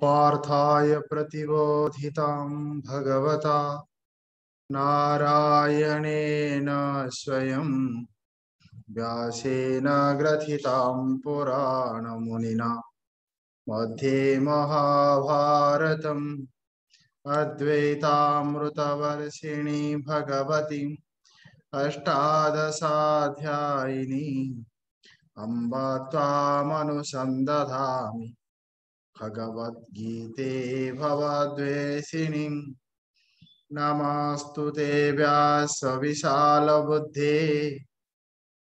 पार्थाय प्रतिबोधितं भगवता नारायणेन स्वयं व्यासेन ग्रथितां पुराणमुनिना मध्ये महाभारतम् अद्वैतामृतवर्षिणी भगवती अष्टादशाध्यायिनी अम्ब त्वामनुसन्दधामि भगवद्गीते भवद्वेषिणीं नमस्तुते व्यासविशालबुद्धे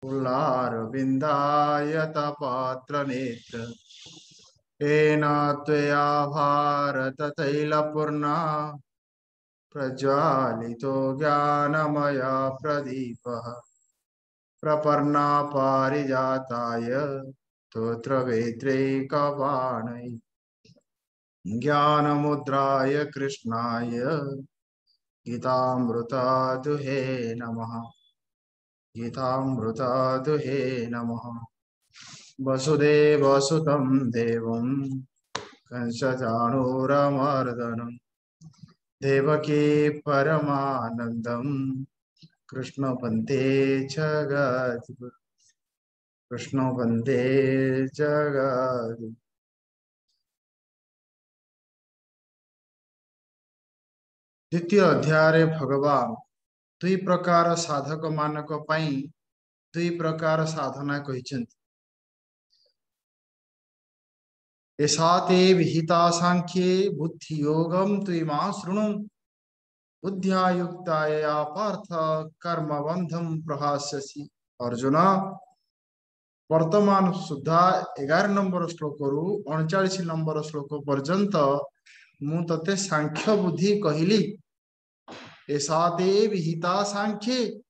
पुल्लारविन्दायतपात्रनेत्र येन त्वया भारततैलपूर्णा प्रज्वालितो ज्ञानमय प्रदीपः प्रपन्ना पारिजाताय स्तोत्रवेत्रैकपाणै ज्ञानमुद्राय कृष्णाय गीतामृतदुहे नमः। गीतामृतदुहे नमः। वसुदेवसुतं देवं कंसचाणूरमर्दनं देवकी परमानन्दं कृष्ण वन्दे जगद्गुरुं। कृष्ण वन्दे जगद्गुरुं। द्वितीय अध्याय भगवान दुई प्रकार साधक मानक पई दुई प्रकार साधना कहिछन्ति। एसाते विहिता सांख्ये बुद्धि योगम तुमा शृणु बुद्ध्या युक्ताया पार्थ कर्म बंधम प्रहास्यसि। अर्जुन वर्तमान सुधा 11 नंबर श्लोक रु 39 नंबर श्लोक पर्यंत मु तते सांख्य बुद्धि कहली। एसाते विहिता सांख्ये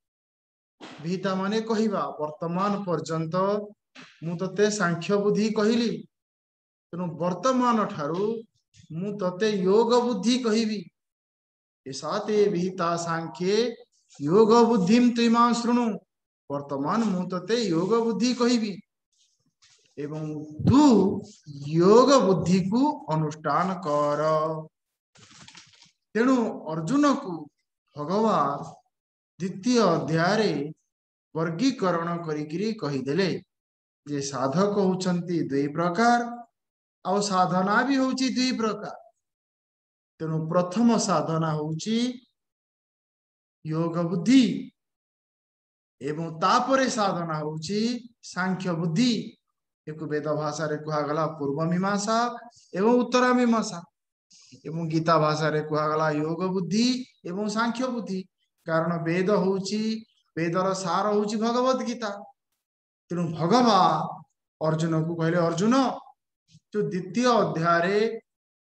विहिता माने कहिबा वर्तमान पर्यंत मु तते सांख्य बुद्धि कहली। तेणु वर्तमान ठारू मु तते योग बुद्धि कहिबी। एसाते विहिता सांख्ये योग बुद्धिम तुमा शृणु। वर्तमान मु तते योग बुद्धि कहिबी एवं तू योग बुद्धि को अनुष्ठान कर। तेणु अर्जुन को भगवान द्वितीय अध्याय वर्गीकरण करिकिरी कहिदेले जे साधक होचंती दुई प्रकार आ साधना भी होची दुई प्रकार। तेणु प्रथम साधना होची योग बुद्धि एवं तापरे साधना होची सांख्य बुद्धि। एक वेद भाषा रे कहा गला पूर्व मीमांसा एवं उत्तर मीमांसा एवं गीता भाषा रे कहा गला योग बुद्धि एवं सांख्य बुद्धि। कारण वेद होची वेदर सार होची भगवत गीता। तेणु भगवान अर्जुन को कहले अर्जुन जो द्वितीय अध्याय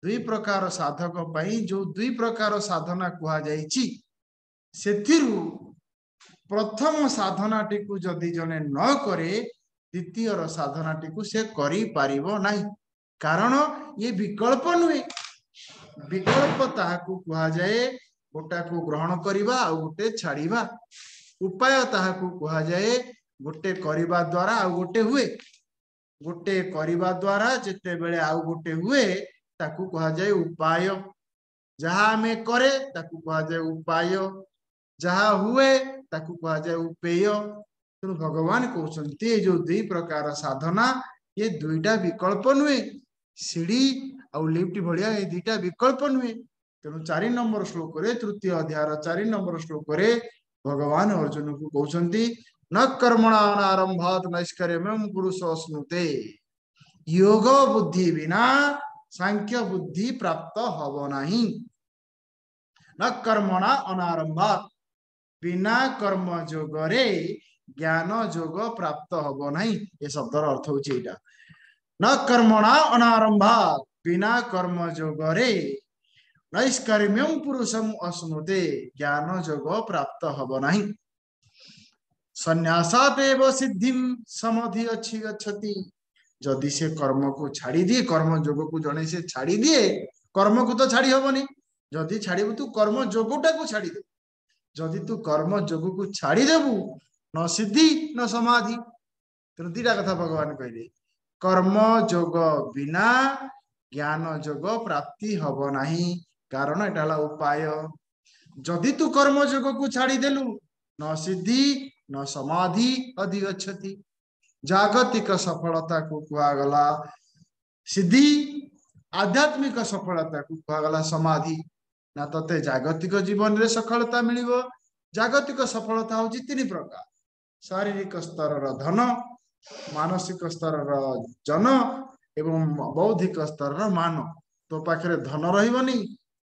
दुई प्रकार साधक पई जो दुई प्रकार साधना कुहा जाईची सेथिरु प्रथम साधनाटी को जदि जने न करे द्वितीय साधनाटी को से करी पारिबो नाही। कारण ये विकल्प नुहे। विकल्प ताहाकू कुहा जाए गोटा को ग्रहण करिबा आ गोटे छाड़ीबा। उपाय ताहाकू कुहा जाए गोटे करिबा द्वारा आ गोटे हुए। गोटे करिबा द्वारा जेते बेले आ गोटे हुए ताकू कहा जाए उपाय। जहा हमें करे ताकू कहा जाए उपाय। जहा हुए ताकू कहा जाए उपेय। तेणु भगवान कहते जो दुई प्रकार साधना ये दुईटा विकल्प नुहे। सीढ़ी और लिफ्ट भाया ये दुईटा विकल्प नुहे। तेणु 4 नंबर श्लोक रे तृतीय अध्याय 4 नंबर श्लोक रे भगवान अर्जुन को कहते न कर्मणा अनारंभात नैष्कर्म्यम पुरुष स्नुते। योग बुद्धि बिना सांख्य बुद्धि प्राप्त हब नाही। न कर्मणा अनारंभात बिना कर्म जोगरे ज्ञान जोग प्राप्त हब नाही। ये शब्दर अर्थ होची एटा। न कर्मणा अनारंभात बिना कर्म जोगरे नैष्कर्म्यम पुरुषम अश्नुते ज्ञान जोग प्राप्त हब नाही। संन्यासादेव सिद्धिम समाधि अच्छी गच्छति। जदि से कर्म को छाड़ी दिए कर्म जोग को जने से छाड़ी दिए कर्म को तो छाड़ी हबनी। जदि छाड़ीबु तू कर्म जोगटा को छाड़ी दे। जदि तू कर्म जोग को छाड़ी देबु न सिद्धि न समाधि। तेणु दीटा कथा भगवान कहले कर्म जोग बिना ज्ञान जोग प्राप्ति हब नहीं कारण एटा उपाय जदि तू कर्म जोग को छाड़ी देलु न सिद्धि न समाधि अधि गच्छति जागतिक सफलता को कुआगला सिद्धि आध्यात्मिक सफलता को कुआगला समाधि ना तते जागतिक जीवन रे सफलता मिलिबो जागतिक सफलता होची तीन प्रकार शारीरिक स्तर धन मानसिक स्तर जन एवं बौद्धिक स्तर मान तो पाखरे धन रहिबनी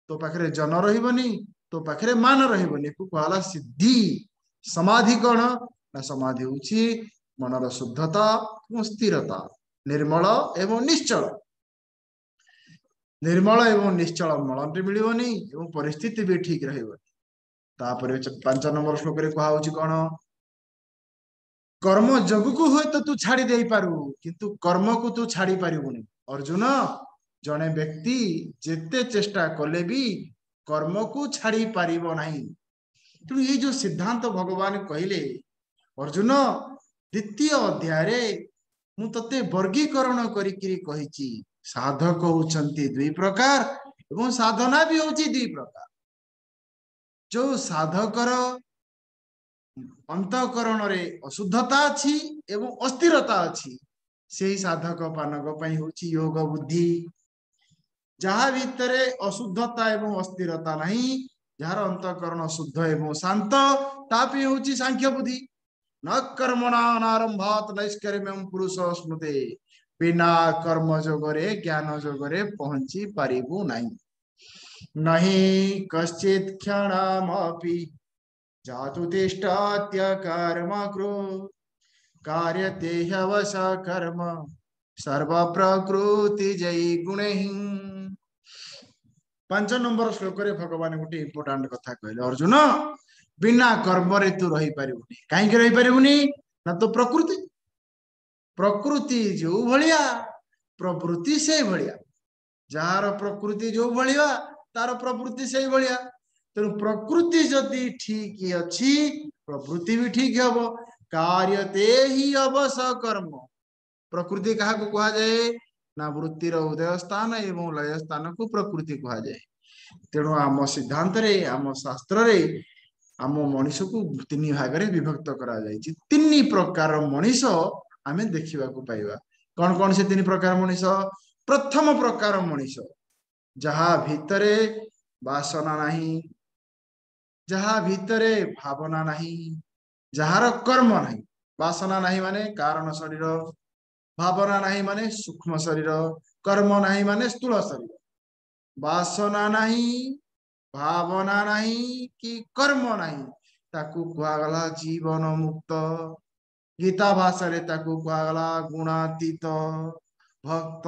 तो पाखरे जन रहिबनी तो पाखरे मान रहिबनी को कहला सिद्धि समाधि कौन ना समाधि होची मनर शुद्धता और स्थिरता निर्मल एवं निश्चल निर्मल एवं निश्चल मलंटे मिलिबनी एवं परिस्थिति भी ठीक रहिबनी तापर 5 नंबर श्लोक रे कहा होची कोन कर्म जग को हुए तो तू छाड़ी दे पारू किंतु कर्म को तू छाड़ी पारिबुनी अर्जुन जने व्यक्ति जेते चेष्टा कले भी कर्म को छाड़ी पारिबो नहीं तो ये जो सिद्धांत भगवान कहले अर्जुन द्वितीय अध्याय रे मु तते वर्गीकरण करिकरी कहिची साधक होचंती दुई प्रकार एवं साधना भी होची दुई प्रकार जो साधकर अंतःकरण रे अशुद्धता अछि एवं अस्थिरता अछि सेही साधक पानक पई होची योग बुद्धि जहाँ भितरे अशुद्धता एवं अस्थिरता नहीं जार अंतःकरण शुद्ध एवं शांत तापि होची सांख्य बुद्धि न कर्मणा नारंभात नैष्कर्म्यम पुरुष स्मृते बिना कर्म जोगरे ज्ञान जोगरे पहुंची पारिबु नहीं नहीं कश्चित क्षणमपि जातु तिष्ठत्य कर्म कृ कार्यते ह्यवश कर्म सर्व प्रकृति जय गुणहि 5 नंबर श्लोक रे भगवान गोटे इंपोर्टेंट कथा कहले अर्जुन बिना कर्म रे तू रही पारिबुनी काहे रही पारिबुनी ना तो प्रकृति प्रकृति जो भलिया प्रवृत्ति से भलिया जार प्रकृति जो भलिया तार प्रवृत्ति से भलिया तेणु प्रकृति जदि ठीक अच्छी प्रवृत्ति भी ठीक हबो कार्यते ही अवश कर्म प्रकृति कहा को कहा जाए ना वृत्तिर उदय स्थान एवं लय स्थान को प्रकृति कहा जाए तेणु आम सिद्धांत रे आम शास्त्र रे आम मनीष को तीन भाग रे विभक्त करा जायछि तीन प्रकार मनीष आमे देखिबा को पाइबा कौन कौन से तीन प्रकार मनीष प्रथम प्रकार मनीष जहा भितरे वासना नहीं जहा भितरे भावना नहीं जार कर्म नहीं वासना नहीं माने कारण शरीर भावना नहीं माने सूक्ष्म शरीर कर्म नहीं माने स्थूल शरीर वासना नहीं भावना नहीं कि कर्म नहीं ताकू कुआगला जीवन मुक्त गीता भाषा रे ताकू कुआगला गुणातीत भक्त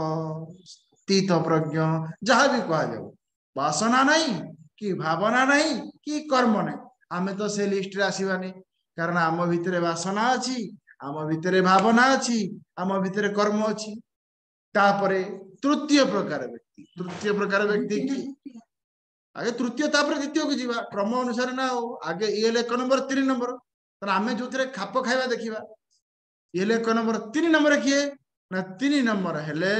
तीत प्रज्ञ जहाँ भी कहा जाओ वासना नहीं कि भावना नहीं कि कर्म नहीं आमे तो से लिस्ट रे आसीबानी कारण आम भितरे वासना अच्छी आम भितरे भावना अच्छी आम भितरे कर्म अच्छी तापरे तृतीय प्रकार व्यक्ति की आगे तृतीय तापर द्वितीय को जीवा क्रम अनुसार ना आगे ये 1 नंबर 3 नंबर तर आमे जोथरे खाप खाइबा देखिबा ये 1 नंबर 3 नंबर किए ना 3 नंबर हेले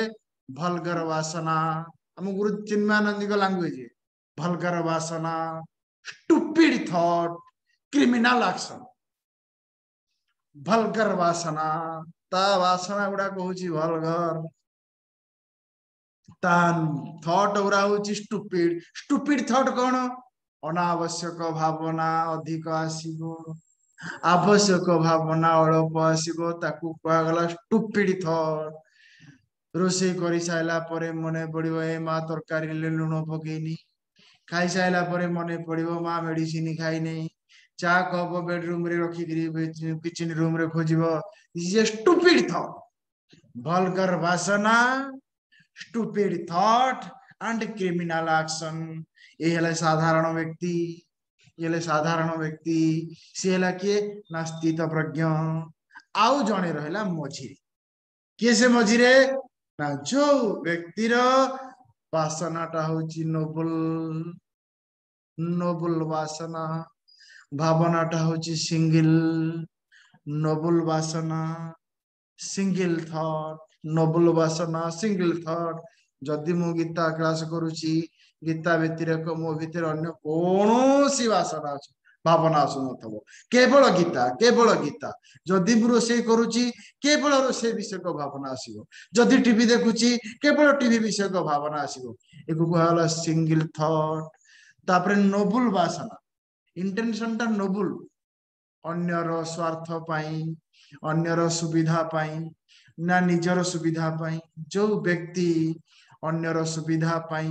भलगर वासना हम गुरु चिन्मयानंद को लैंग्वेज भलगर वासना स्टूपिड थॉट क्रिमिनल एक्शन भलगर वासना ता वासना गुडा कहूची भलगर तान थॉट उरा होची स्टूपिड स्टूपिड थॉट कौन अनावश्यक भावना अधिक आसीबो आवश्यक भावना अल्प आसीबो ताकू कहगला स्टूपिड थॉट रोसे करि साइला परे मने पड़िबो ए मा तरकारी ले लुण पकेनी खाई साइला परे मने पड़िबो मा मेडिसिन खाई नै चा कप बेडरूम रे रखी गिरी किचन रूम रे खोजिबो this is stupid thought vulgar वासना stupid thought and criminal action ये हले साधारण व्यक्ति सी हला के नास्तित प्रज्ञ आउ जणे रहला मझिरे के से मझिरे ना जो व्यक्तिर वासनाटा होची नोबल वासना भावनाटा होची सिंगल नोबल वासना सिंगल थॉट नोबल वासना सिंगल थॉट जदि मु गीता क्लास करुची गीता व्यतिरेक मो भितर अन्य कौन वासना अच्छे भावना आसुन केवल गीता जदि मु रोषे करुची केवल रोषे विषय भावना आसो जदि टीवी देखुची केवल टीवी विषय भावना आसो एक कहला सिंगल थॉट तापर नोबुल वासना इंटेंशन टा नोबुल अन्यर स्वार्थ पाई अन्यर सुविधा पाई ना निजर सुविधा पाई जो व्यक्ति अन्यर सुविधा पाई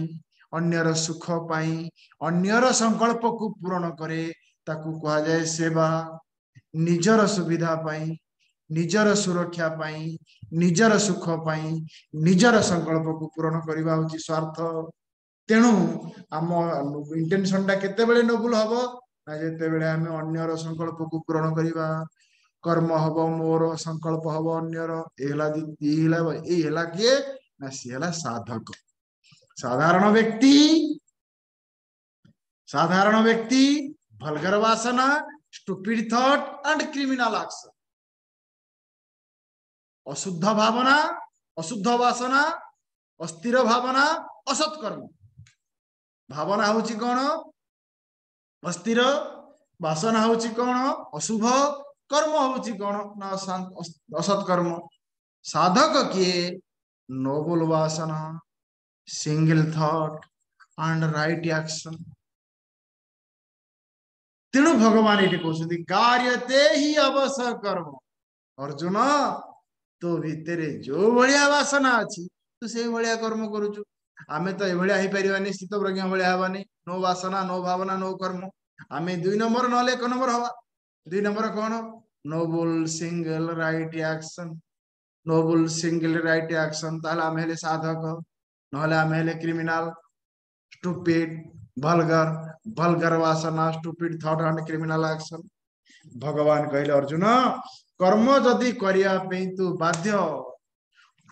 अन्यर सुख पाई अन्यर संकल्प को पूर्ण करे ताकू कहा जाए सेवा निजर सुविधा पाई निजर सुरक्षा पाई निजर सुख पाई निजर संकल्प को पूर्ण करवा होची स्वार्थ तेणु आम इंटेंशन टा केते बेले नोबुल हबो ना जेते बेले आमे अन्यर संकल्प को पूर्ण करवा कर्म हबो मोर संकल्प हबो अन्यर एला किए ना सी हला साधक साधारण व्यक्ति भलगर वासना stupid thought and criminal action अशुद्ध भावना अशुद्ध वासना अस्थिर भावना असत कर्म भावना होची कौन अस्थिर वासना होची कौन अशुभ कर्म होची कौन ना असत कर्म साधक किए नोबल वासना single thought and right action तेणु भगवान ये कहते कार्यते ही अवश्य कर्म अर्जुन तो भितर जो भाया वासना अच्छी तू से भाया कर्म करुचु आमे तो ये ही पारानी स्थित प्रज्ञा भाया हवानी नो वासना नो भावना नो कर्म आमे 2 नंबर ना 1 नंबर हवा 2 नंबर कौन noble single right action noble single right action ताला आमे हेले साधक नहले आमे हेले क्रिमिनल स्टूपिड भलगर वासना stupid thought and criminal action भगवान कहले अर्जुन कर्म जदि करिया पे तू बाध्य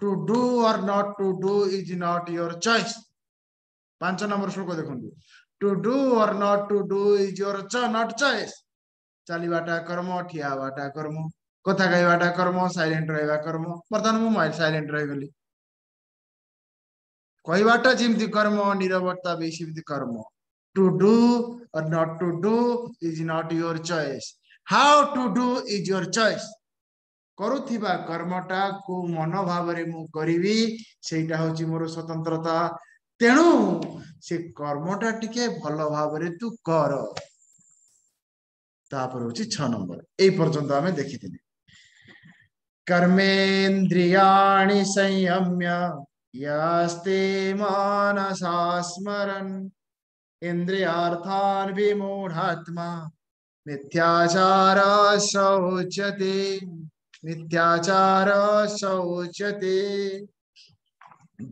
to do or not to do is not your choice 5 number श्लोक देखंतु to do or not to do is your not choice चलीबाटा कर्म ठियाबाटा कर्म कथा कहवाटा कर्म साइलेंट रहबा कर्म वर्तमान मु साइलेंट रह गली कहवाटा जिमती कर्म निरवता भी सिमती कर्म to do or not to do is not your choice how to do is your choice करुथिबा कर्मटा को मन भाव रे मु करिवि सेटा होची मोर स्वतंत्रता तेणु से कर्मटा टिके भल भाव रे तू कर तापर होची 6 नंबर ए पर्यंत हमें देखिथिले कर्मेन्द्रियाणि संयम्य यास्ते मानसा स्मरन् इंद्रियार्थान् विमूढात्मा मिथ्याचार शौचते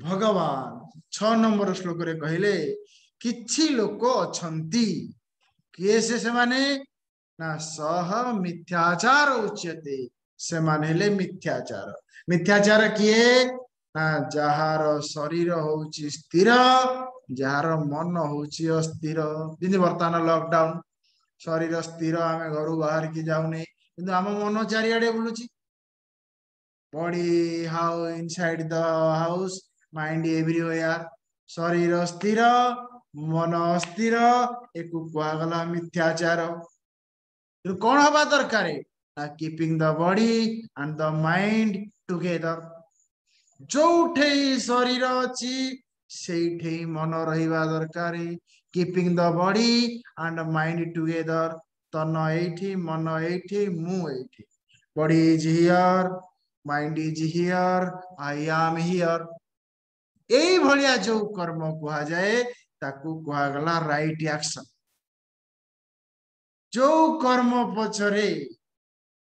भगवान 6 नंबर श्लोक रे कहले किछि लोक अछंती किए से माने ना सह मिथ्याचार उच्यते से माने ले मिथ्याचार किए ना जहार शरीर होउची स्थिर जार मन होउची अस्थिर जिन वर्तमान लॉकडाउन शरीर स्थिर आमे घर बाहर की जाउने किंतु आम मन चारियाडे बुलुची body how inside the house mind everywhere शरीर स्थिर मन अस्थिर एक कुआगला मिथ्याचार कौन हवा दरकार keeping the body and the mind together जो शरीर अच्छी से मन रहा दरकार keeping the body and mind together तन एठी मन एठी मु एठी body is here mind is here I am here एई भलिया जो कर्म कहा जाए ताकू कहा गला राइट एक्शन जो कर्म पछरे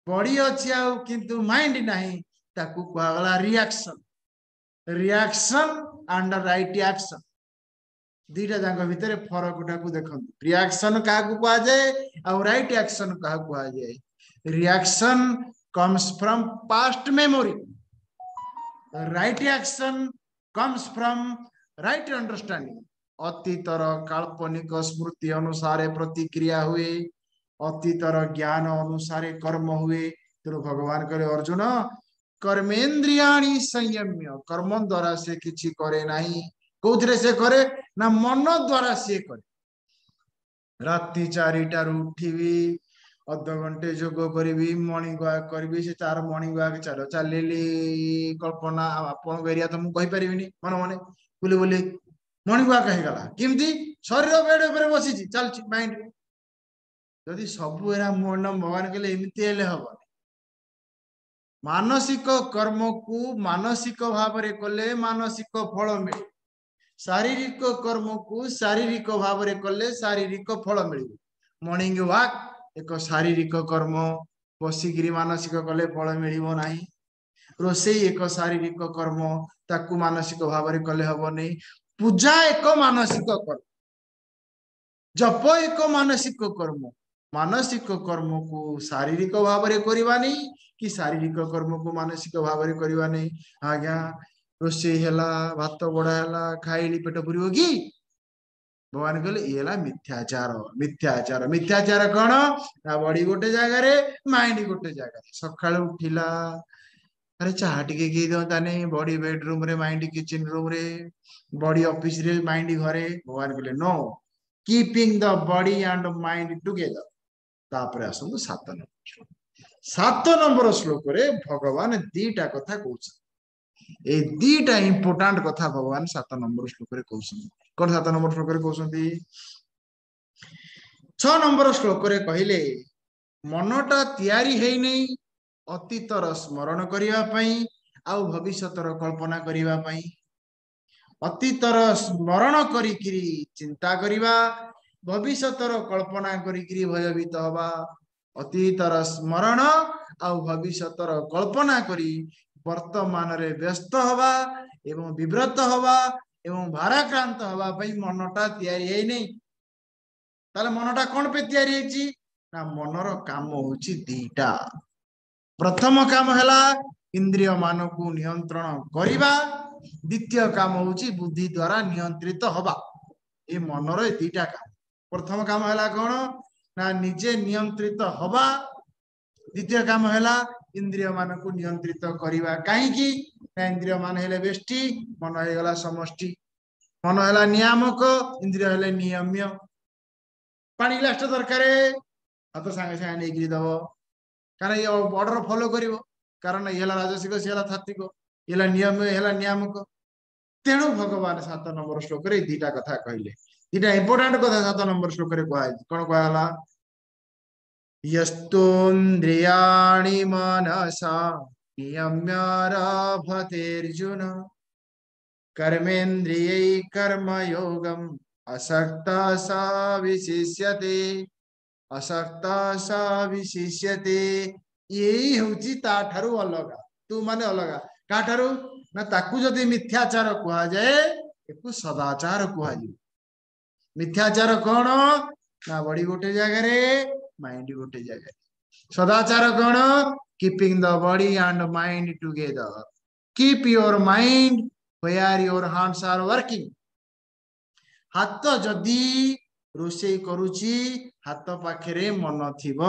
बॉडी अच्छी आउ किंतु माइंड नहीं ताकू कहा गला रिएक्शन एंड राइट एक्शन दुईटा जाक भितर फरक टाकू देखो रिएक्शन क्या कहा जाए और राइट एक्शन क्या कहा जाए reaction comes from past memory right action comes from right understanding अतीतर काल्पनिक स्मृति अनुसार प्रतिक्रिया हुए अतीतर ज्ञान अनुसार कर्म हुए तेणु भगवान करे अर्जुन कर्मेन्द्रियाणि संयम्य कर्म द्वारा से किछि करे नाही कोथरे से करे ना मन द्वारा से करे राति 4टारू उठिबी अध घंटे जोग करी मॉर्निंग वॉक करी से तार मॉर्निंग वॉक चलो चलिली कल्पना आपण एरिया तो मुझे कहीपरि मन मन बुले बुले मॉर्निंग वॉक होगला केमती शरीर बेड उपर बसी चलती माइंड जदि सब मन भगवान कहले एमती हम मानसिक कर्म को मानसिक भाव में कले मानसिक फल मिले शारीरिक कर्म को शारीरिक भाव में कले शारीरिक फल मिल मॉर्निंग वॉक एक शारीरिक कर्म बसिकी मानसिक कले फल मिल ना रोसे एक शारीरिक कर्म ताकू मानसिक भाव में कले हम नहीं पूजा एक मानसिक कर्म जप एक मानसिक कर्म को शारीरिक भाव में करवानी कि शारीरिक कर्म को मानसिक भाव में करवानी आज्ञा रोसे भात बड़ा है खाइली पेट पुर कि भगवान कहले ये मिथ्याचार मिथ्याचार मिथ्याचार कौन ना बॉडी गोटे जगार माइंड गोटे जगार सका उठिला अरे चाह टिके किए दिंता नहीं बॉडी बेडरूम रे माइंड किचन रूम रे बॉडी ऑफिस रे माइंड घरे भगवान कहले know keeping the body and mind together तापर आसतु 7 नंबर श्लोक रे भगवान दीटा कथा कहउछ ए दीटा इंपोर्टेंट कथा भगवान 7 नंबर श्लोक रे कहउछ कौन 7 नंबर श्लोक रे कहउछंती 6 नंबर श्लोक रे कहिले मनटा तयारी हेई नै अतीतर स्मरण करिवा पई आउ भविष्यतर कल्पना करिवा पई अतीतर स्मरण करिकिरी चिंता करिवा भविष्यतर कल्पना करिकिरी भयभीत हवा अतीतर स्मरण आउ भविष्यतर कल्पना करी वर्तमान रे व्यस्त हवा एवं विव्रत हवा एवं भाराक्रांत हवा पई मनटा तयारी हेई नै ताले मनटा कोन पे तयारी हेची ना मनर काम होची दीटा प्रथम काम हैला इंद्रिय मान को नियंत्रण करिबा द्वितीय काम होची बुद्धि द्वारा नियंत्रित हवा ए मनर दीटा काम प्रथम काम हैला कोन ना निजे नियंत्रित हवा द्वितीय काम हैला इंद्रिय मान को नियंत्रित करिबा काहे कि इंद्रिय मान हेले बेष्टि मन हेगला समष्टि मन हेला नियामक इंद्रिय हेले नियम्य पानी ग्लास दरकार हाथ सांगे सांगे नहीं दब कारण ये ऑर्डर फॉलो करिवो कारण ये राजसिक सी तात्विक ये नियम है नियामक तेणु भगवान 7 नंबर श्लोक रे दीटा कथा कहले दीटा इंपोर्टेंट कथा 7 नंबर श्लोक रे कौन कहला यस्तोन्द्रियाणि मनसा नियम्यारभतेर्जुन कर्मेन्द्रियै कर्मयोगम् असक्ता सा विशिष्यते असक्ता सा विशिष्यते यही होची ता ठारू अलगा तू माने अलगा का ठारू ना ताकू जदी मिथ्याचार कुहा जाए एकु सदाचार कुहा जाए मिथ्याचार कोन ना बॉडी गोटे जगह रे माइंड गोटे जगह सदाचार कोन keeping the body and mind together keep your mind where your hands are working हाथ जदी रोषे करुची हाथ पाखे मन थिब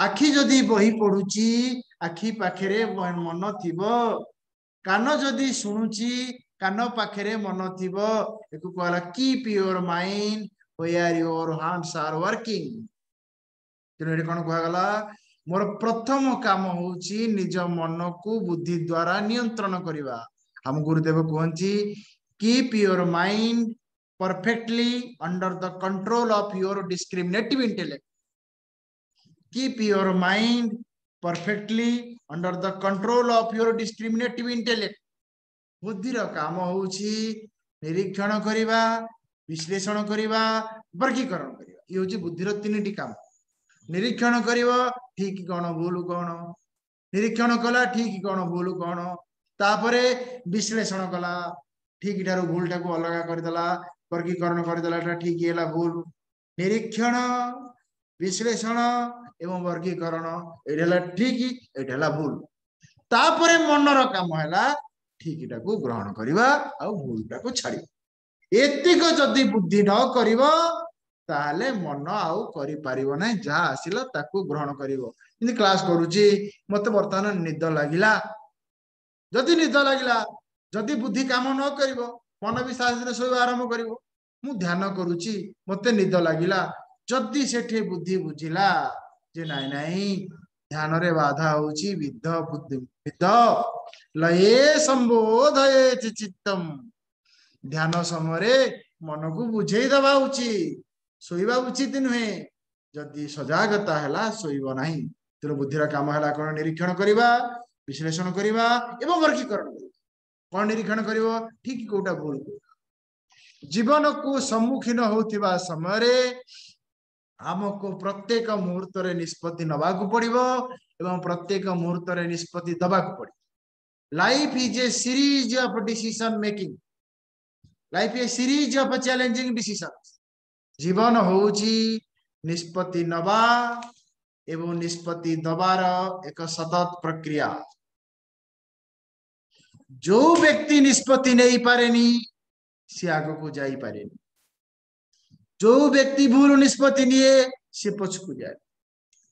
आखि जदी बही पढ़ुची आखि पाखे मन थिब कान जदी सुनुची कान पाखे मन थिब एको कहला keep your mind where your hands are working तेरे कोन कह गला मोर प्रथम काम होची निज मन को बुद्धि द्वारा नियंत्रण करिवा हम गुरुदेव कहंची keep your mind perfectly under the control of your discriminative intellect keep your mind perfectly under the control of your discriminative intellect बुद्धि रो काम होची निरीक्षण करिवा विश्लेषण करिवा वर्गीकरण करिवा ये होची बुद्धि रो तीनटी काम निरीक्षण करिवो ठीक कोन भूल कोन निरीक्षण कला ठीक कोन भूल कोन तापरे विश्लेषण कला ठीक ठारू भूल टाको अलग कर देला वर्गीकरण कर देला ठीक है भूल निरीक्षण विश्लेषण एवं वर्गीकरण एटा ठीक एटा भूल तापरे मनर काम है ठीक टाको ग्रहण करवा आ भूल टाको छाड़ी एतिक जदि बुद्धि न करिवो ताले मन आउ करि परिबो नै जहा आसिला ताकू ग्रहण करिवो इनि क्लास करूची मते वर्तमान निद लागिला जदि निद लागिला जदि बुद्धि काम न करिवो मन भी साहस सोइबा आरंभ करिवो मु ध्यान करूची मते निद लागिला जदि सेठी बुद्धि बुझिला जे नाइ नाइ ध्यान रे बाधा होची विद्ध बुद्धि विद्ध लये संबोधये चित्तम ध्यान समय मन को बुझे दबा उचित सोइबा उचित नुहे जदि सजागता है सोइब नहीं तेरे बुद्धिर काम है कौन निरीक्षण करवा विश्लेषण करवा एवं वर्गीकरण कौन निरीक्षण कर ठीक कोटा भूल जीवन को सम्मुखीन होतिबा समय आमको प्रत्येक मुहूर्त रे निष्पत्ति नबाकू पड़िबो एवं प्रत्येक मुहूर्त रे निष्पत्ति दबाकू पड़िबो life is a series of decision making life a series of challenging decision जीवन होउची निष्पत्ति नबा एवं निष्पत्ति दबार एक सतत प्रक्रिया जो व्यक्ति निष्पत्ति नहीं पारेनी सी आग को जाई पारेनी जो व्यक्ति भूल निष्पत्ति निये सी पछकू जाए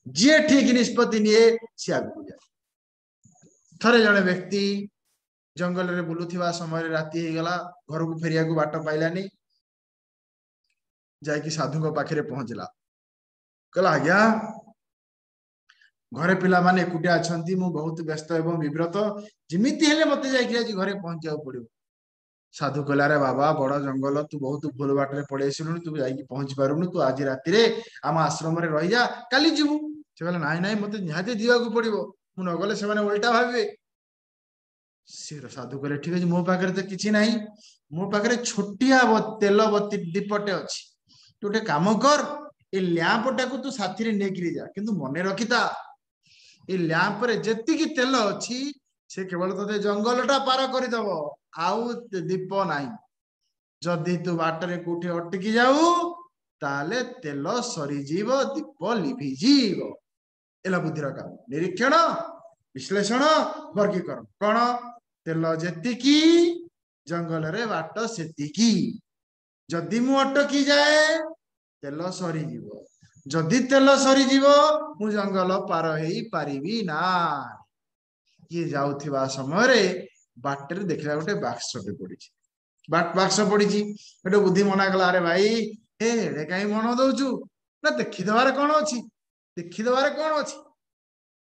जे ठीक निष्पत्ति निये सी आग को जाए थरे जने व्यक्ति जंगल रे बुलुथिबा समय राति हे गला घर को फेरिया को बाट पाइलानी जाकी साधु को पाखरे पहुंचला कहला आज्ञा घरे पिला माने एकुटिया अछंती मु बहुत व्यस्त एवं विव्रत जिमिति हेले मते जाकी आज घरे पहुंचाउ पड़ियो साधु कहला रे बाबा बड़ जंगल तू बहुत भूल बाटरे पड़ेसिलु तू जाकी पहुंच पारुनु तू आज राति रे आम आश्रम रे रहि जा काली जीवु से कहला नाइ नाइ मते निहाते दिवा को पड़िबो मु न गले से माने उल्टा भाबे सिर साधु कहले ठीक अछि मो पाखरे त किछि नाही मो पाखरे छोटिया तेल बत्ती दीपटे अछि तू गोटे काम कर ए लैंप टाकू तू साथी रे नेकरी जा किंतु मने रखिता ए लैंप रे जेतिकी तेल अछि से केवल तते जंगलटा पार करि दबो आउ दीप नाही जदि तू बाटरे कोठी अटकी जाऊ ताले तेल सरी जीव दीप लिभि जीव एला बुद्धिर काम निरीक्षण विश्लेषण वर्गीकरण कोन तेल जेतिकी जंगल रे बाट सेतिकी जदि मु अटकी जाए तेल सरी जीव जदि तेल सरी जीव मु जंगल पार हेई पारिबी ना ये जाउथिबा समय रे बाटरे देखला गोटे बाक्सटे पड़िछि बाक्स पड़िछि गोटे बुद्धि मना कला अरे भाई हे रे काई मन दउचु ना देखि दबारे कोन अछि देखि दबारे कोन अछि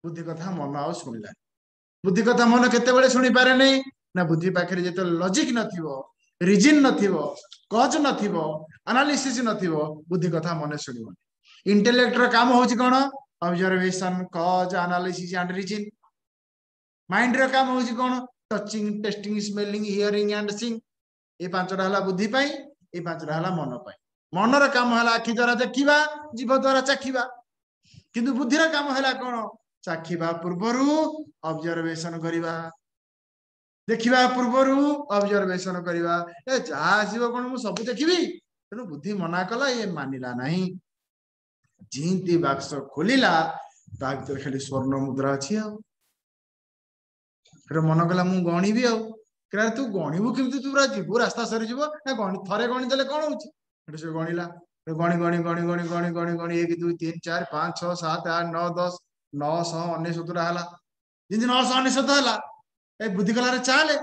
बुद्धि कथा मन आउ सुनिला बुद्धि कथा मन केते बेले सुनि पारे नै ना बुद्धि पाखरे जेते लॉजिक नथिबो रीजन नथिबो कज नथिबो एनालिसिस नथिबो बुद्धि कथा मन सुनिबो इंटेलेक्ट रो काम होछि कोन observation cause analysis and reason mind रो काम होछि कोन touching tasting smelling hearing and seeing ए पांचटा हला बुद्धि पई ए पांचटा हला मन पई मन रो काम हला आखि द्वारा देखिबा जीव द्वारा चाखिबा किंतु बुद्धि रो काम हला कोन चाखिबा पूर्वरु ऑब्जर्वेशन करिबा देखिबा पूर्वरु ऑब्जर्वेशन करिबा ए जा आसीबो कोन मु सब देखिबी तेनु बुद्धि मना कला ये मानिला नाही जिंती बाक्स खोलिला ता भीतर खाली स्वर्ण मुद्रा अछि आ फिर मन कला मु गणिबी आ करा तू गणिबु किमति तू पूरा जीवु रास्ता सरी जीवो ना गणि थरे गणि देले कोन होछि फिर से गणिला गणि गणि गणि गणि गणि गणि गणि 1 2 3 4 5 6 7 8 9 10 999 हला जिन 999 हला ए बुद्धि कलारे चाले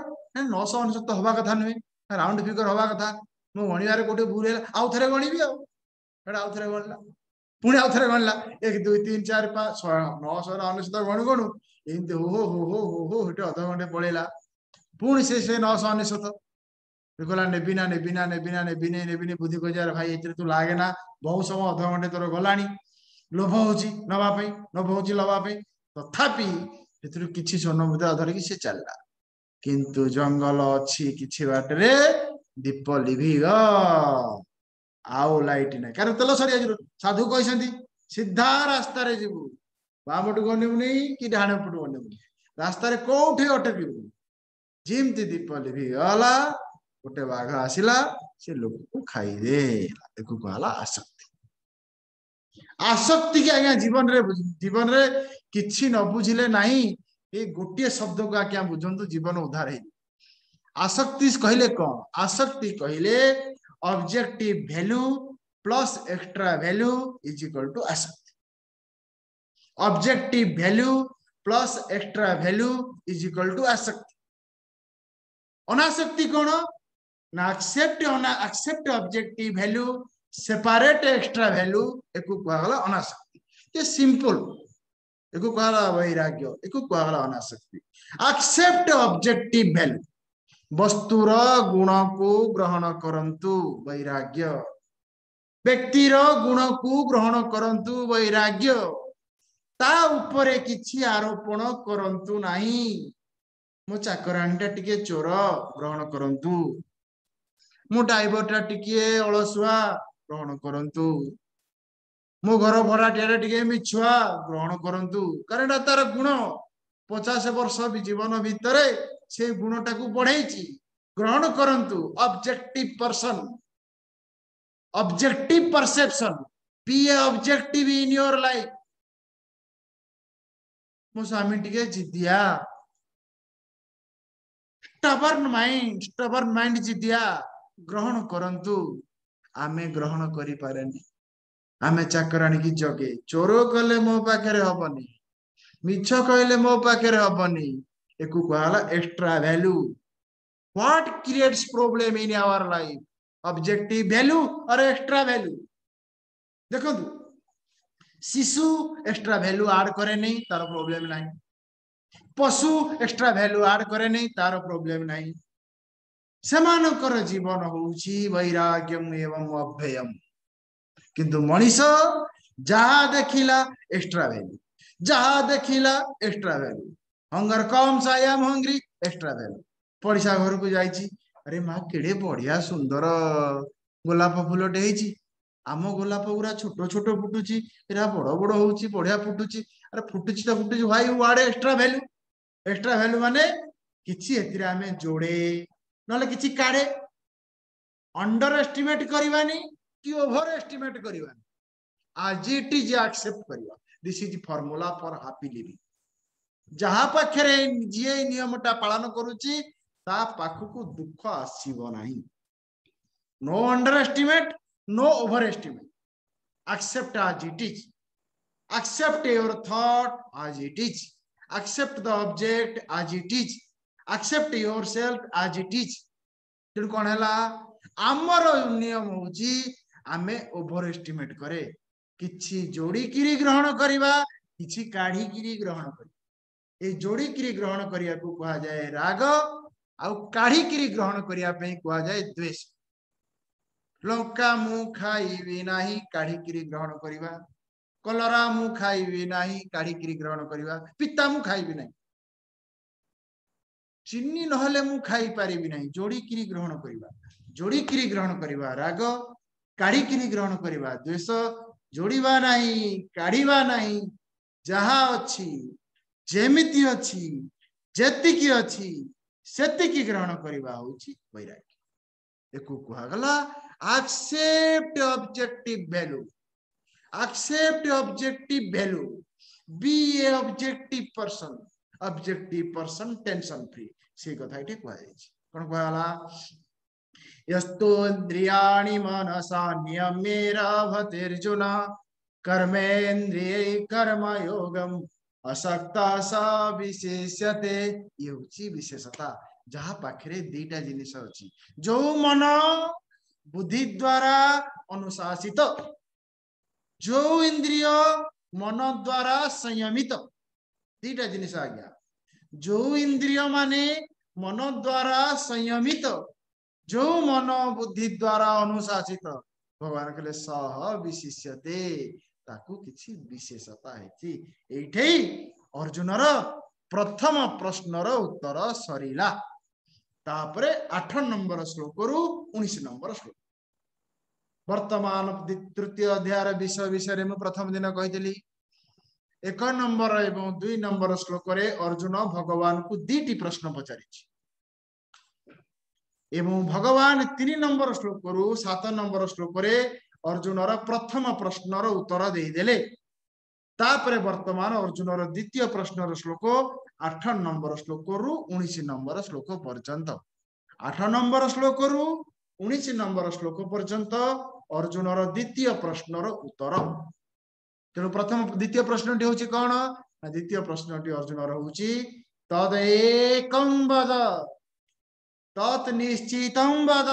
999 हवा कथा नुहे राउंड फिगर हवा कथा मु गणिबारे कोटे भूल हेला आउ थरे गणिबी आ एडा आउ थरे गणला पुणी आउ थरे गणला 1 2 3 4 5 6 999 गणु गणु एंते हो हो हो हो हो हेटे अध घंटे पळेला पुणी से 999 कहला नेबिना नेबिना नेबिना नेबिने नेबिने बुद्धि को यार भाई एतरे तू लागे ना बहुत समय अध घंटे तोर गलानी लोभ होची नवा पे लोभ होची लवा पे तथापि एतरे किछि स्वर्ण मुद्रा धरि कि से चलला किंतु जंगल अछि किछि बाटरे दीप लिभि ग आउ लाइट नै कारण तेल सरी आजु साधु कहसंती सीधा रास्ता रे जीवु बामटु गनेउ नै कि डाहाण पटु गनेउ रास्ता रे कोठी अटकिबु जिमती दीप लिभि गला गोटे बाघ आसिला से लोक को खाई दे एको कहला आसक्ति आसक्ति के आज्ञा जीवन रे किछि न बुझिले नाही ए गोटे शब्द को आज्ञा बुझंतु जीवन उद्धार हे आसक्ति कहले कोन आसक्ति कहले objective value plus extra value is equal to आसक्ति। Objective value plus extra value is equal to आसक्ति। अनासक्ति कौन ना accept objective value separate extra value एको कहला अनासक्ति। ये सिंपल एको कहला वैराग्य एको कहला अनासक्ति। एक्सेप्ट ऑब्जेक्टिव वैल्यू वस्तुर गुण को ग्रहण करंतु वैराग्य। व्यक्तिर गुण को ग्रहण करंतु वैराग्य। ता उपरे किछि आरोपण करंतु नाही। मो चाकराणीटा टिके चोर ग्रहण करंतु, मो ड्राइवरटा टिके अलसुआ ग्रहण करंतु, मो घर भड़ाटिया टिके मिछुआ ग्रहण करंतु। कारण तार गुण 50 वर्ष जीवन भितर से गुणटा को बढ़ाई ग्रहण करंतु। Objective person, objective perception, be a objective in your life. मो स्वामी टिके जिदिया, स्टबर्न माइंड जिदिया ग्रहण करंतु। आमे ग्रहण करि पारेनी। आमे चाकराणी की जगे चोर कले मो पाखे हबनी, मिछ कहले मो पाखे हबनी। एको कहला extra value. What creates problem in our life? Objective value और एक्स्ट्रा वैल्यू। देखो शिशु एक्स्ट्रा वैल्यू ऐड करे नहीं तार प्रॉब्लम नहीं। पशु एक्स्ट्रा वैल्यू ऐड करे नहीं तार प्रॉब्लम नहीं। सेमानकर जीवन होउची वैराग्यम एवं अभयम। किंतु मनीष जहा देखिला एक्स्ट्रा वैल्यू, जहा देखिला extra value. Hunger comes I am hungry extra value. पड़िसा घर को जाइची, अरे माँ केड़े बढ़िया सुंदर गोलाप फूलटे हेची। आम गोलाप गुरा छोट छोट फुटुची, एरा बड़ बड़ होउची बढ़िया फुटुची। अरे फुटुची तो फुटुची, why what extra value? Extra value माने किछि एतिरे आमे जोड़े नले किछि काढे। अंडर एस्टिमेट करबानी कि ओवर एस्टिमेट करबानी, आज इट इज एक्सेप्ट करबा। This is formula for happy living. जहा पाखरे जे नियमटा पालन करूची ता पाखकु दुख आसीबो नाही। No underestimate, no overestimate. Accept as it is. Accept your thought as it is. Accept the object as it is. Accept yourself as it is. तेणु कौन है आमर नियम होची आमे ओवर एस्टिमेट करे। किछि जोड़ी किरी ग्रहण करिबा, किछि काढ़ी किरी ग्रहण करिबा। ए जोड़ी किरी ग्रहण करिया को कहा जाए राग, आउ काढ़ी किरी ग्रहण करिया पे कहा जाए द्वेष। लंका मु खाइबी नाही काढ़ी किरी ग्रहण करिबा। कलरा मु खाइबी नाही काढ़ी किरी ग्रहण करिबा। पिता मु खाइबी नाही, चिन्नी नहले मु खाई पारिबी नाही, जोड़ी किरी ग्रहण करिबा। जोड़ी किरी ग्रहण करिबा राग, काढ़ी किरी ग्रहण करिबा द्वेष। जोड़ीबा नाही, काढ़ीबा नाही, जहा अछि जेमिति अछि जेतिकी अछि सेतिकी ग्रहण करिबा होची वैराग्य। एको कुहा गला accept objective value. Accept objective value, be a objective person. Objective person tension free. से कथा इटे कुहा जायछि। कोन कुहा गला यस्तो इंद्रियाणि मनसा नियमेरभतेर्जुन कर्मेन्द्रियै कर्मयोगम असक्ता स विशेष्यते। ये होची विशेषता। जहा पाखरे दीटा जिनिस अछि, जो मन बुद्धि द्वारा अनुशासित, जो इंद्रिय मन द्वारा संयमित। दीटा जिनिस आज्ञा। जो इंद्रिय माने मन द्वारा संयमित, जो मन बुद्धि द्वारा अनुशासित। भगवान कहले सह विशिष्यते, ताकू किछि विशेषता हेछि। एठै अर्जुनर प्रथम प्रश्नर उत्तर सरीला। तापरे 8 नंबर श्लोक रु 19 नंबर श्लोक। वर्तमान तृतीय अध्याय विषय में प्रथम दिन कही 1 नंबर एवं 2 नंबर श्लोक रे अर्जुन भगवान को 2टी प्रश्न पचारि एवं भगवान 3 नंबर श्लोक रु 7 नंबर श्लोक रे अर्जुनर प्रथम प्रश्नर उत्तर देदेले। तापरे वर्तमान अर्जुनर द्वितीय प्रश्नर श्लोक 8 नंबर श्लोक रु 19 नंबर श्लोक पर्यंत। 8 नंबर श्लोक रु 19 नंबर श्लोक पर्यंत अर्जुनर द्वितीय प्रश्नर उत्तर। तेणु प्रथम द्वितीय प्रश्नटी हूँ कौन ना द्वितीय प्रश्नटी अर्जुनर हूँ तदेकं वद तत् निश्चितं वद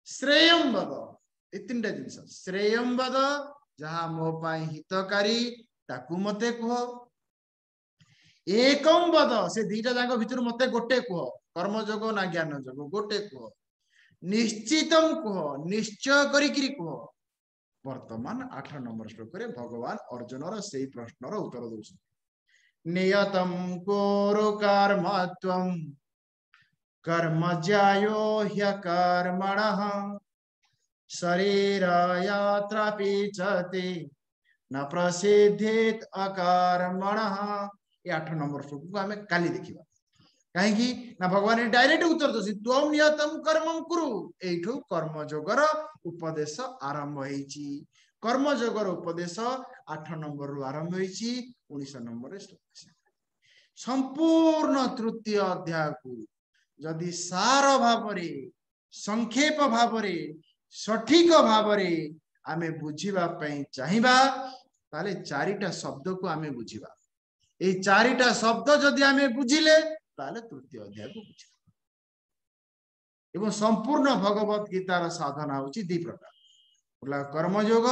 श्रेयं वद। ये तीन टा जिन श्रेयं वद जहाँ मो पाई हितकारी ताकू मते कह एकं वद से दीटा जाक भितर मते गोटे कह कर्मयोग ना ज्ञान योग गोटे कह निश्चितम कह निश्चय करी कह। वर्तमान 8 नंबर श्लोक रे भगवान अर्जुनर से प्रश्नर उत्तर दौर नियतम कोरो कर्मत्वं कर्म ज्यायो ह्यकर्मणः शरीर यात्रा पीछते न प्रसिद्धित अकर्मणः। ये 8 नंबर श्लोक को हमें काली देखिबा कहीं ना भगवान डायरेक्ट उत्तर दोसी त्वं नियतम कर्मं कुरु। एठो कर्मयोगर उपदेश आरंभ होईची। कर्मयोगर उपदेश 8 नंबर रु आरंभ होईची 19 नंबर रे श्लोक संपूर्ण तृतीय अध्याय को जदि सार भावरे संक्षेप भावरे सठिक भावरे आमे बुझिबा पई चाहिबा ताले चारिटा शब्द को आमे बुझिबा। ए चारिटा शब्द जदि आमे बुझिले ताले तृतीय अध्याय को बुझिबा। एवं संपूर्ण भगवत गीतार साधना होची दी प्रकार उला कर्मयोग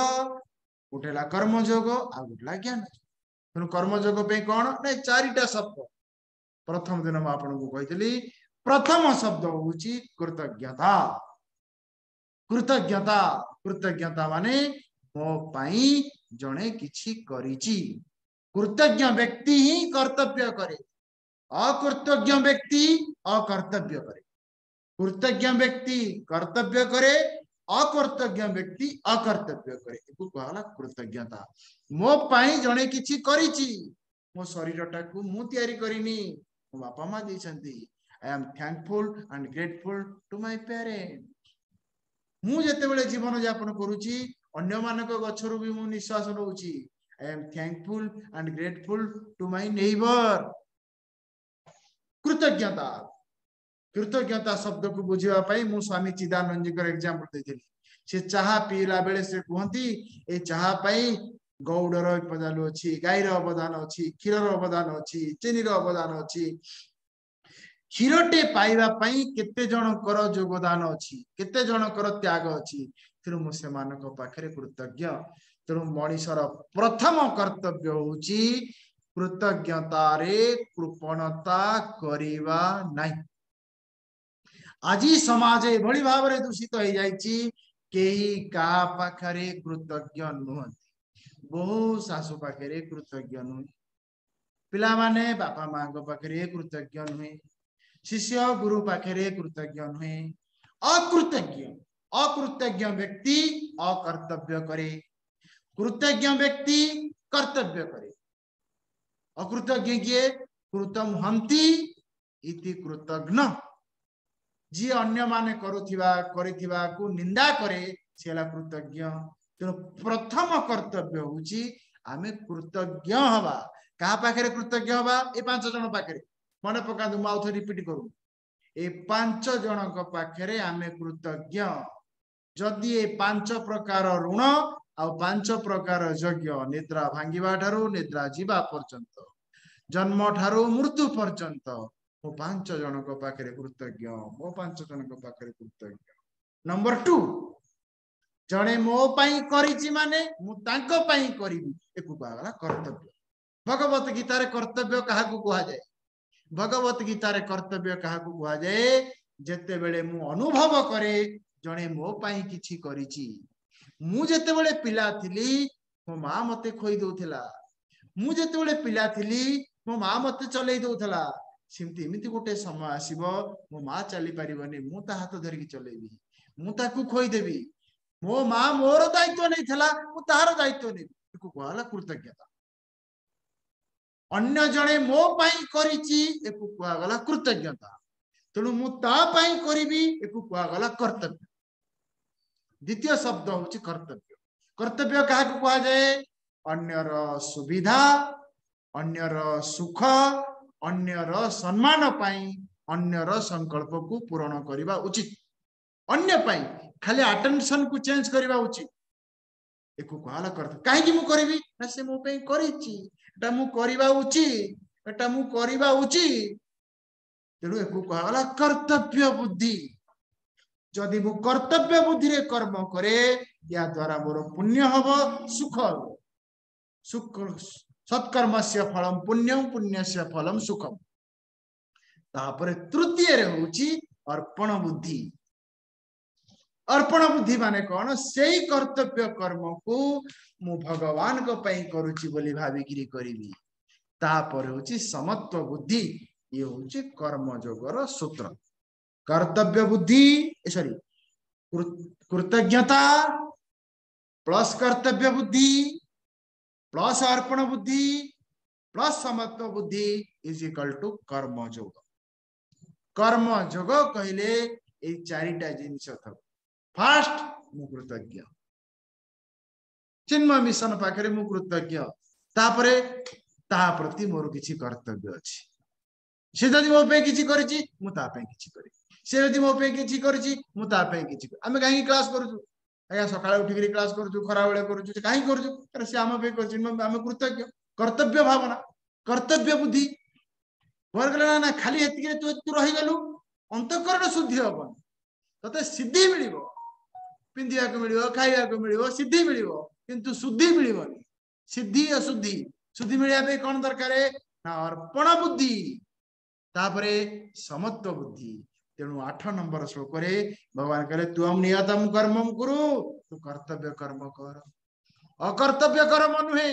उठेला कर्मयोग आ उठला ज्ञान। तेणु कर्मयोग पे कौन ना चारिटा शब्द प्रथम दिन मैं आपन को कहितली प्रथम शब्द होची कृतज्ञता। कृतज्ञता कृतज्ञता माने मो पाई जणे किछि करिछि। कृतज्ञ व्यक्ति ही कर्तव्य करे अकृतज्ञ व्यक्ति अकर्तव्य करे। कृतज्ञ व्यक्ति कर्तव्य करे अकृतज्ञ व्यक्ति अकर्तव्य करे। एको कहला कृतज्ञता। मो पाई जणे किछि करिछि मो शरीरटा को मु तयारी करिनी मो बापा मा दैछंती। I am thankful and grateful to my parents. मु जेते बेले जीवन यापन करूची अन्य मानक गछरु भी मु निश्वास नउची। I am thankful and grateful to my neighbour. कृतज्ञता कृतज्ञता शब्द को बुझिबा पई मु स्वामी चिदानंद जी कर एग्जांपल देथिली। से चाहा पीला बेले से कहंती ए चाहा पई गौडर अवदान अछि गाईर अवदान अछि क्षीरर अवदान अछि चीनीर अवदान अछि। क्षीरटे पाइबा पई केते जनकर योगदान अछि केते जनकर त्याग अछि। तेणु मु सेमानक पाखरे कृतज्ञ। तेणु मनीषर प्रथम कर्तव्य होची कृतज्ञता रे कृपणता करिवा नाही। आज समाज एभली भाव में दूषित हो जाइछि केही का पाखरे कृतज्ञ नुहंती। बहु सासु पाखरे कृतज्ञ नुहे पिला माने बापा मां पाखरे कृतज्ञ नुहे शिष्य गुरु पाखरे कृतज्ञ नुहे। अकृतज्ञ अकृतज्ञ व्यक्ति अकर्तव्य करे कृतज्ञ व्यक्ति कर्तव्य करे। अकृतज्ञ किए कृतम हंती इति कृतज्ञ जी अन्य माने करुथिबा करिथिबा को निंदा करे सेला कृतज्ञ। तेणु प्रथम कर्तव्य होची आमे कृतज्ञ हवा। कहा पाखरे कृतज्ञ हवा ए 5 जन पाखरे मन पका दु माउथ रिपीट करू ए 5 जनक पाखरे आमे कृतज्ञ। जदि ए 5 प्रकार ऋण आ 5 प्रकार यज्ञ निद्रा भांगिबा ठारू निद्रा जीवा पर्यंत जन्म ठारू मृत्यु पर्यंत मो 5 जनक पाखरे कृतज्ञ मो 5 जनक पाखरे कृतज्ञ। नंबर 2 जणे मो पाई करिछि माने मु तांको पाई करिबी एको कहला कर्तव्य। भगवत गीता रे कर्तव्य काहा को कहा जाय। भगवत गीता रे कर्तव्य काहा को कहा जाय जेते बेले मु अनुभव करे जणे मो पाई किछि करिछि। मु जेते बेले पिला थिली मो मां मते खोई दोथला। मु जेते बेले पिला थिली मो मां मते चलै दोथला। सिमती एमिति गोटे समय आसीबो मो मां चली परिबनी मु ता हाथ धरि कि चलेबी मु ताकू खोई देबी। मो मां मोर दायित्व नै थला मु तार दायित्व नै एको कहला कृतज्ञता। अन्य जणे मो पाई करिछि एको कहला कृतज्ञता। तेणु मु ता पाई करिबी एको कहला कर्तव्य। द्वितीय शब्द होछि कर्तव्य। कर्तव्य काहा को कहा जाय अन्यर सुविधा अन्यर सुख अन्यर सम्मान पाई अन्यर संकल्प को पूर्ण करिबा उचित। अन्य पाई खाली अटेंशन को चेंज करवा उचित एको कहला कर्तव्य काहे मु करबी ना से मो पे करिछि एटा मु करबा उचित एटा मु करबा उचित तेणु एको कहला कर्तव्य बुद्धि जदि मु कर्तव्य बुद्धि रे कर्म करे या द्वारा मोर पुण्य हबो सुख सुख सत्कर्मस्य फलम पुण्यम पुण्यस्य फलम सुखम तापर तृतीय रे होची अर्पण बुद्धि माने कौन से कर्तव्य कर्म को मु भगवान को पई करूची बोली भाविगिरी करिवि तापर होची समत्व बुद्धि ये होची कर्म जोगर सूत्र कर्तव्य बुद्धि सॉरी कृतज्ञता प्लस कर्तव्य बुद्धि प्लस अर्पण बुद्धि प्लस समत्व बुद्धि इज इक्वल टू कर्म जोग कहले ए चारिटा जिनिस था फास्ट मु कृतज्ञ चिन्मय मिशन पाखरे मु कृतज्ञ तापरे ता प्रति मोर किछि कर्तव्य अछि से जदि मो पे किछि करिछि मु ता पे किछि करि से जदि मो पे किछि करिछि मु ता पे किछि आमे काहे क्लास करूछु आया सकाळे उठी के क्लास करूछु खरा बेले करूछु काहे करूछु अरे से आमे पे करिछि आमे कृतज्ञ कर्तव्य भावना कर्तव्य बुद्धि वर्गला ना खाली एतिके तू रहि गलु अंतःकरण शुद्धि हबन तते सिद्धि मिलिबो पिंदिया को मिलिबो खाइया को मिलिबो सिद्धि मिलिबो किंतु शुद्धि मिलिबोनी सिद्धि अशुद्धि शुद्धि मिलिया पे कोन दरकार ना अर्पण बुद्धि तापरे समत्व बुद्धि तेणु 8 नंबर श्लोक रे भगवान कहले तुम नियतम कर्मम कुरु तू कर्तव्य कर्म कर अकर्तव्य कर्म नुहे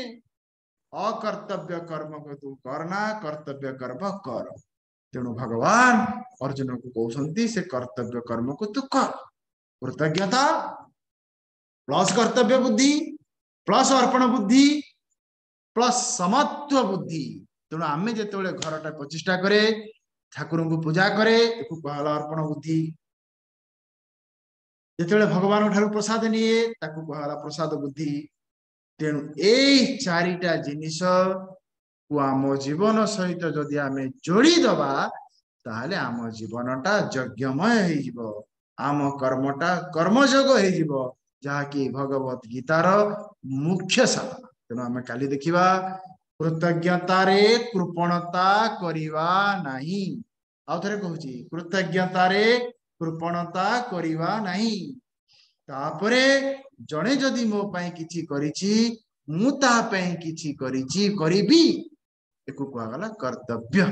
अकर्तव्य कर्म को तू करना कर्तव्य कर्म कर तेणु भगवान अर्जुन को कहउसंती से कर्तव्य कर्म को तू कर कृतज्ञता प्लस कर्तव्य बुद्धि प्लस अर्पण बुद्धि प्लस समत्व बुद्धि तेणु आमे जेतेबेले घरटा प्रतिष्ठा करे ठाकुर को पूजा करे ताकू कहला अर्पण बुद्धि जेतेबेले भगवान ठारू प्रसाद निये ताकू कहला प्रसाद बुद्धि तेणु ए चारिटा जिनिस को आम जीवन सहित जदि आमे जोड़ी दबा ताहले आम जीवनटा यज्ञमय हे जिवो आम कर्मटा कर्मयोग हे जिवो जहाँकि भगवत गीतार मुख्य साधना तेणु आमे काली देखिबा कृतज्ञतारे कृपणता करिवा नाही आउ थरे कहूची कृतज्ञतारे कृपणता करिवा नाही तापरे जणे जदि मो पई किछि करिछि मु ता पई किछि करिछि करिबी एको कहला कर्तव्य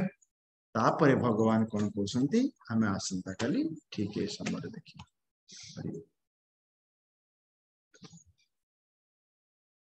तापरे भगवान कोन कहउसंती हमें आसंता काली ठीक है समय देखि